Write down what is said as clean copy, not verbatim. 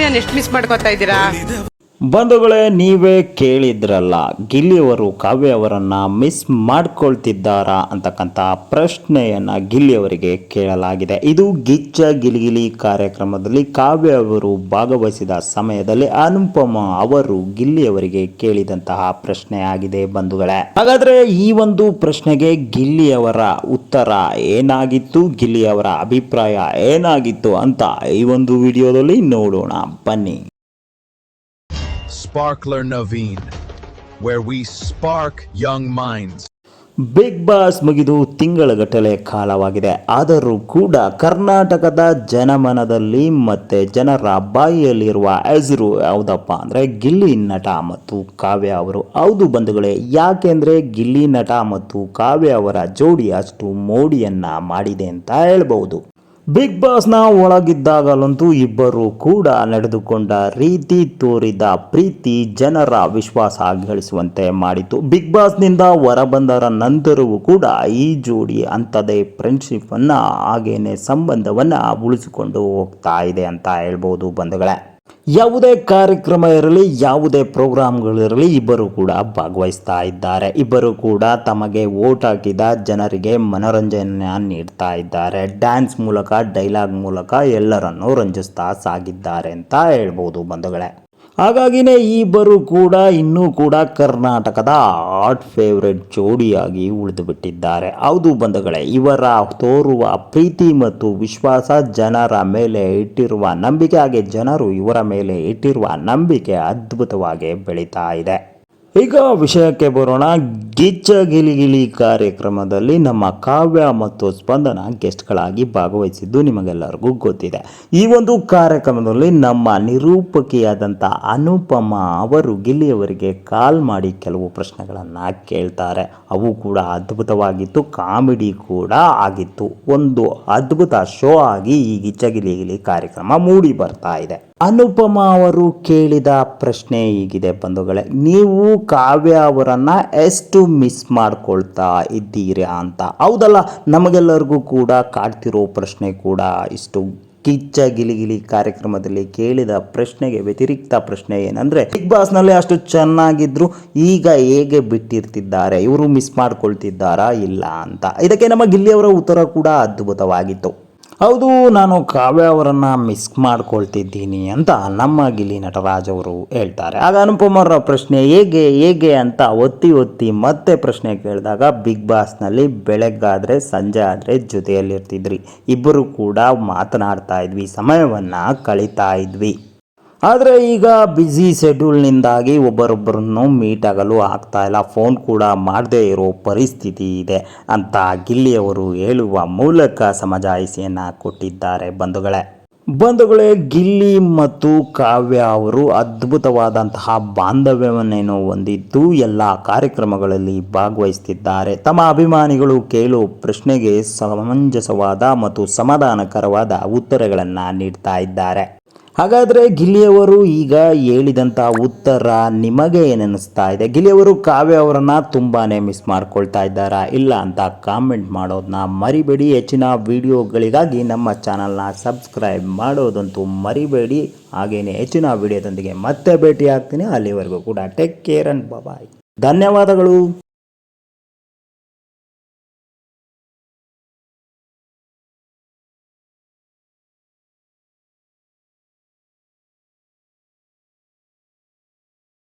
ಗಿಲ್ಲಿನ ಎಷ್ಟು ಮಿಸ್ ಮಾಡ್ಕೊತಾ ಇದ್ದೀರಾ? ಬಂಧುಗಳೇ, ನೀವೇ ಕೇಳಿದ್ರಲ್ಲ, ಗಿಲ್ಲಿಯವರು ಕಾವ್ಯ ಅವರನ್ನ ಮಿಸ್ ಮಾಡ್ಕೊಳ್ತಿದ್ದಾರಾ ಅಂತಕ್ಕಂಥ ಪ್ರಶ್ನೆಯನ್ನ ಗಿಲ್ಲಿಯವರಿಗೆ ಕೇಳಲಾಗಿದೆ. ಇದು ಗಿಚ್ಚ ಗಿಲಿಗಿಲಿ ಕಾರ್ಯಕ್ರಮದಲ್ಲಿ ಕಾವ್ಯ ಅವರು ಭಾಗವಹಿಸಿದ ಸಮಯದಲ್ಲಿ ಅನುಪಮ ಅವರು ಗಿಲ್ಲಿಯವರಿಗೆ ಕೇಳಿದಂತಹ ಪ್ರಶ್ನೆ ಆಗಿದೆ ಬಂಧುಗಳೇ. ಹಾಗಾದ್ರೆ ಈ ಒಂದು ಪ್ರಶ್ನೆಗೆ ಗಿಲ್ಲಿಯವರ ಉತ್ತರ ಏನಾಗಿತ್ತು, ಗಿಲ್ಲಿಯವರ ಅಭಿಪ್ರಾಯ ಏನಾಗಿತ್ತು ಅಂತ ಈ ಒಂದು ವಿಡಿಯೋದಲ್ಲಿ ನೋಡೋಣ ಬನ್ನಿ. Sparkler Naveen, where we spark young minds. Bigg Boss ಮುಗಿದು ತಿಂಗಳಗಟ್ಟಲೆ ಕಾಲವಾಗಿದೆ. ಆದರೂ ಕೂಡ ಕರ್ನಾಟಕದ ಜನಮನದಲ್ಲಿ ಮತ್ತೆ ಜನರ ಬಾಯಿಯಲ್ಲಿರುವ ಹೆಸರು ಯಾವುದಪ್ಪ ಅಂದರೆ ಗಿಲ್ಲಿ ನಟ ಮತ್ತು ಕಾವ್ಯ ಅವರು. ಹೌದು ಬಂಧುಗಳೇ, ಯಾಕೆಂದರೆ ಗಿಲ್ಲಿ ನಟ ಮತ್ತು ಕಾವ್ಯ ಅವರ ಜೋಡಿ ಅಷ್ಟು ಮೋಡಿಯನ್ನ ಮಾಡಿದೆ ಅಂತ ಹೇಳ್ಬಹುದು. ಬಿಗ್ ಬಾಸ್ನ ಒಳಗಿದ್ದಾಗಲಂತೂ ಇಬ್ಬರು ಕೂಡ ನಡೆದುಕೊಂಡ ರೀತಿ, ತೋರಿದ ಪ್ರೀತಿ ಜನರ ವಿಶ್ವಾಸ ಗಳಿಸುವಂತೆ ಮಾಡಿತು. ಬಿಗ್ ಬಾಸ್ನಿಂದ ಹೊರಬಂದರ ನಂತರವೂ ಕೂಡ ಈ ಜೋಡಿ ಅಂಥದೇ ಫ್ರೆಂಡ್ಶಿಪ್ ಅನ್ನ ಹಾಗೇನೆ ಸಂಬಂಧವನ್ನ ಉಳಿಸಿಕೊಂಡು ಹೋಗ್ತಾ ಇದೆ ಅಂತ ಹೇಳ್ಬೋದು ಬಂಧುಗಳೇ. ಯಾವುದೇ ಕಾರ್ಯಕ್ರಮ ಇರಲಿ, ಯಾವುದೇ ಪ್ರೋಗ್ರಾಮ್ಗಳಿರಲಿ, ಇಬ್ಬರು ಕೂಡ ಭಾಗವಹಿಸ್ತಾ ಇದ್ದಾರೆ. ಇಬ್ಬರು ಕೂಡ ತಮಗೆ ವೋಟ್ ಹಾಕಿದ ಜನರಿಗೆ ಮನೋರಂಜನೆ ನೀಡ್ತಾ ಇದ್ದಾರೆ. ಡ್ಯಾನ್ಸ್ ಮೂಲಕ, ಡೈಲಾಗ್ ಮೂಲಕ ಎಲ್ಲರನ್ನೂ ರಂಜಿಸ್ತಾ ಸಾಗಿದ್ದಾರೆ ಅಂತ ಹೇಳ್ಬೋದು ಬಂಧುಗಳೇ. ಹಾಗಾಗಿನೇ ಈ ಇಬ್ಬರು ಕೂಡ ಇನ್ನೂ ಕೂಡ ಕರ್ನಾಟಕದ ಹಾಟ್ ಫೇವ್ರೆಟ್ ಜೋಡಿಯಾಗಿ ಉಳಿದು ಬಿಟ್ಟಿದ್ದಾರೆ. ಹೌದು ಬಂಧುಗಳೇ, ಇವರ ತೋರುವ ಪ್ರೀತಿ ಮತ್ತು ವಿಶ್ವಾಸ, ಜನರ ಮೇಲೆ ಇಟ್ಟಿರುವ ನಂಬಿಕೆ, ಹಾಗೆ ಜನರು ಇವರ ಮೇಲೆ ಇಟ್ಟಿರುವ ನಂಬಿಕೆ ಅದ್ಭುತವಾಗಿ ಬೆಳೀತಾ ಇದೆ. ಈಗ ವಿಷಯಕ್ಕೆ ಬರೋಣ. ಗಿಚ್ಚ ಗಿಲಿಗಿಲಿ ಕಾರ್ಯಕ್ರಮದಲ್ಲಿ ನಮ್ಮ ಕಾವ್ಯ ಮತ್ತು ಸ್ಪಂದನ ಗೆಸ್ಟ್ಗಳಾಗಿ ಭಾಗವಹಿಸಿದ್ದು ನಿಮಗೆಲ್ಲರಿಗೂ ಗೊತ್ತಿದೆ. ಈ ಒಂದು ಕಾರ್ಯಕ್ರಮದಲ್ಲಿ ನಮ್ಮ ನಿರೂಪಕಿಯಾದಂಥ ಅನುಪಮ ಅವರು ಗಿಲ್ಲಿಯವರಿಗೆ ಕಾಲ್ ಮಾಡಿ ಕೆಲವು ಪ್ರಶ್ನೆಗಳನ್ನು ಕೇಳ್ತಾರೆ. ಅವು ಕೂಡ ಅದ್ಭುತವಾಗಿತ್ತು, ಕಾಮಿಡಿ ಕೂಡ ಆಗಿತ್ತು. ಒಂದು ಅದ್ಭುತ ಶೋ ಆಗಿ ಈ ಗಿಚ್ಚ ಗಿಲಿಗಿಲಿ ಕಾರ್ಯಕ್ರಮ ಮೂಡಿ ಬರ್ತಾ ಇದೆ. ಅನುಪಮ ಅವರು ಕೇಳಿದ ಪ್ರಶ್ನೆ ಹೀಗಿದೆ ಬಂಧುಗಳೇ, ನೀವು ಕಾವ್ಯ ಅವರನ್ನ ಎಷ್ಟು ಮಿಸ್ ಮಾಡ್ಕೊಳ್ತಾ ಇದ್ದೀರಾ ಅಂತ. ಹೌದಲ್ಲ, ನಮಗೆಲ್ಲರಿಗೂ ಕೂಡ ಕಾಡ್ತಿರೋ ಪ್ರಶ್ನೆ ಕೂಡ ಇಷ್ಟು. ಕಿಚ್ಚ ಗಿಲಿಗಿಲಿ ಕಾರ್ಯಕ್ರಮದಲ್ಲಿ ಕೇಳಿದ ಪ್ರಶ್ನೆಗೆ ವ್ಯತಿರಿಕ್ತ ಪ್ರಶ್ನೆ ಏನಂದ್ರೆ, ಬಿಗ್ ಬಾಸ್ನಲ್ಲಿ ಅಷ್ಟು ಚೆನ್ನಾಗಿದ್ರು ಈಗ ಹೇಗೆ ಬಿಟ್ಟಿರ್ತಿದ್ದಾರೆ, ಇವರು ಮಿಸ್ ಮಾಡ್ಕೊಳ್ತಿದ್ದಾರಾ ಇಲ್ಲ ಅಂತ. ಇದಕ್ಕೆ ನಮ್ಮ ಗಿಲ್ಲಿಯವರ ಉತ್ತರ ಕೂಡ ಅದ್ಭುತವಾಗಿತ್ತು. ಹೌದು, ನಾನು ಕಾವ್ಯ ಅವರನ್ನು ಮಿಸ್ ಮಾಡ್ಕೊಳ್ತಿದ್ದೀನಿ ಅಂತ ನಮ್ಮ ಗಿಲ್ಲಿ ನಟರಾಜ್ ಅವರು ಹೇಳ್ತಾರೆ. ಆಗ ಅನುಪಮರ ಪ್ರಶ್ನೆ ಹೇಗೆ ಅಂತ ಒತ್ತಿ ಮತ್ತೆ ಪ್ರಶ್ನೆ ಕೇಳಿದಾಗ, ಬಿಗ್ ಬಾಸ್ನಲ್ಲಿ ಬೆಳಗ್ಗಾದರೆ ಸಂಜೆ ಆದರೆ ಜೊತೆಯಲ್ಲಿರ್ತಿದ್ರಿ, ಇಬ್ಬರು ಕೂಡ ಮಾತನಾಡ್ತಾ ಇದ್ವಿ, ಸಮಯವನ್ನು ಕಳೀತಾ ಇದ್ವಿ. ಆದರೆ ಈಗ ಬ್ಯುಸಿ ಶೆಡ್ಯೂಲ್ನಿಂದಾಗಿ ಒಬ್ಬರೊಬ್ಬರನ್ನು ಮೀಟ್ ಆಗಲು ಆಗ್ತಾ ಇಲ್ಲ, ಫೋನ್ ಕೂಡ ಮಾಡದೇ ಇರೋ ಪರಿಸ್ಥಿತಿ ಇದೆ ಅಂತ ಗಿಲ್ಲಿಯವರು ಹೇಳುವ ಮೂಲಕ ಸಮಜಾಯಿಷಿಯನ್ನು ಕೊಟ್ಟಿದ್ದಾರೆ ಬಂಧುಗಳೇ. ಗಿಲ್ಲಿ ಮತ್ತು ಕಾವ್ಯ ಅವರು ಅದ್ಭುತವಾದಂತಹ ಬಾಂಧವ್ಯವನ್ನೇನೋ ಹೊಂದಿದ್ದು ಎಲ್ಲ ಕಾರ್ಯಕ್ರಮಗಳಲ್ಲಿ ಭಾಗವಹಿಸುತ್ತಿದ್ದಾರೆ. ತಮ್ಮ ಅಭಿಮಾನಿಗಳು ಕೇಳೋ ಪ್ರಶ್ನೆಗೆ ಸಮಂಜಸವಾದ ಮತ್ತು ಸಮಾಧಾನಕರವಾದ ಉತ್ತರಗಳನ್ನು ನೀಡ್ತಾ ಇದ್ದಾರೆ. ಹಾಗಾದರೆ ಗಿಲ್ಲಿಯವರು ಈಗ ಹೇಳಿದಂಥ ಉತ್ತರ ನಿಮಗೆ ಏನಿಸ್ತಾ ಇದೆ? ಗಿಲ್ಲಿಯವರು ಕಾವ್ಯ ಅವರನ್ನು ತುಂಬಾ ಮಿಸ್ ಮಾಡ್ಕೊಳ್ತಾ ಇದ್ದಾರಾ ಇಲ್ಲ ಅಂತ ಕಾಮೆಂಟ್ ಮಾಡೋದನ್ನ ಮರಿಬೇಡಿ. ಹೆಚ್ಚಿನ ವಿಡಿಯೋಗಳಿಗಾಗಿ ನಮ್ಮ ಚಾನಲ್ನ ಸಬ್ಸ್ಕ್ರೈಬ್ ಮಾಡೋದಂತೂ ಮರಿಬೇಡಿ. ಹಾಗೆಯೇ ಹೆಚ್ಚಿನ ವಿಡಿಯೋದೊಂದಿಗೆ ಮತ್ತೆ ಭೇಟಿ ಆಗ್ತೀನಿ. ಅಲ್ಲಿವರೆಗೂ ಕೂಡ ಟೇಕ್ ಕೇರ್ ಅಂಡ್ ಬಾಯ್. ಧನ್ಯವಾದಗಳು.